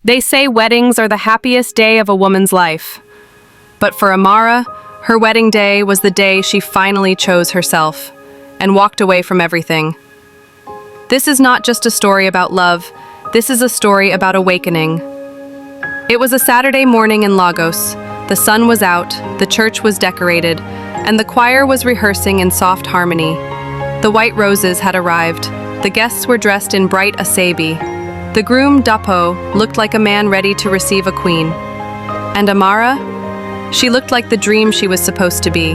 They say weddings are the happiest day of a woman's life. But for Amara, her wedding day was the day she finally chose herself and walked away from everything. This is not just a story about love, this is a story about awakening. It was a Saturday morning in Lagos. The sun was out, the church was decorated, and the choir was rehearsing in soft harmony. The white roses had arrived. The guests were dressed in bright asabi. The groom, Dapo, looked like a man ready to receive a queen. And Amara? She looked like the dream she was supposed to be.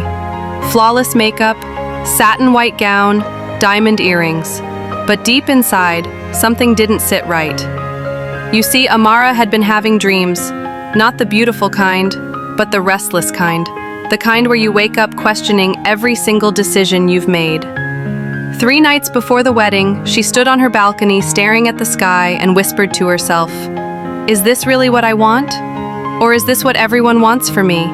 Flawless makeup, satin white gown, diamond earrings. But deep inside, something didn't sit right. You see, Amara had been having dreams, not the beautiful kind, but the restless kind. The kind where you wake up questioning every single decision you've made. 3 nights before the wedding, she stood on her balcony staring at the sky and whispered to herself, "Is this really what I want? Or is this what everyone wants for me?"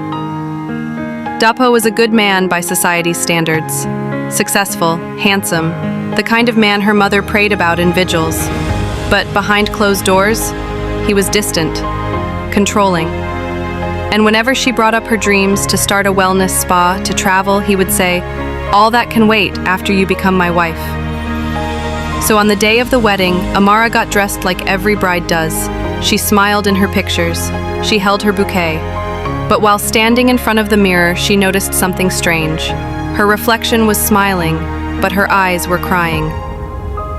Dapo was a good man by society's standards. Successful, handsome, the kind of man her mother prayed about in vigils. But behind closed doors, he was distant, controlling. And whenever she brought up her dreams to start a wellness spa, to travel, he would say, "All that can wait after you become my wife." So on the day of the wedding, Amara got dressed like every bride does. She smiled in her pictures. She held her bouquet. But while standing in front of the mirror, she noticed something strange. Her reflection was smiling, but her eyes were crying.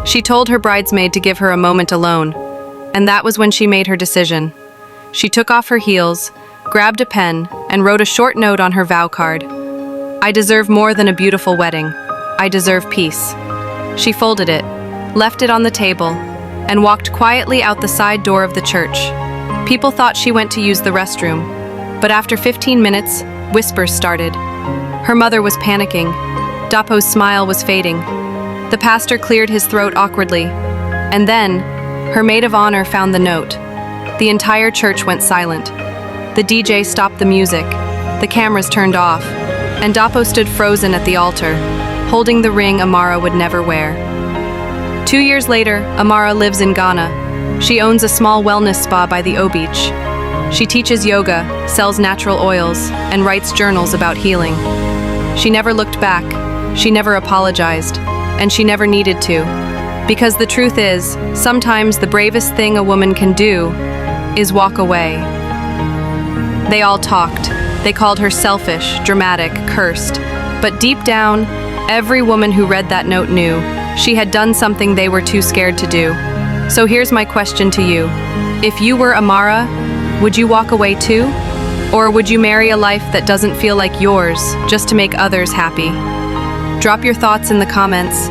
She told her bridesmaid to give her a moment alone, and that was when she made her decision. She took off her heels, grabbed a pen, and wrote a short note on her vow card. "I deserve more than a beautiful wedding. I deserve peace." She folded it, left it on the table, and walked quietly out the side door of the church. People thought she went to use the restroom, but after 15 minutes, whispers started. Her mother was panicking. Dapo's smile was fading. The pastor cleared his throat awkwardly, and then, her maid of honor found the note. The entire church went silent. The DJ stopped the music, the cameras turned off, and Dapo stood frozen at the altar, holding the ring Amara would never wear. 2 years later, Amara lives in Ghana. She owns a small wellness spa by the O Beach. She teaches yoga, sells natural oils, and writes journals about healing. She never looked back, she never apologized, and she never needed to. Because the truth is, sometimes the bravest thing a woman can do is walk away. They all talked. They called her selfish, dramatic, cursed. But deep down, every woman who read that note knew she had done something they were too scared to do. So here's my question to you. If you were Amara, would you walk away too? Or would you marry a life that doesn't feel like yours just to make others happy? Drop your thoughts in the comments.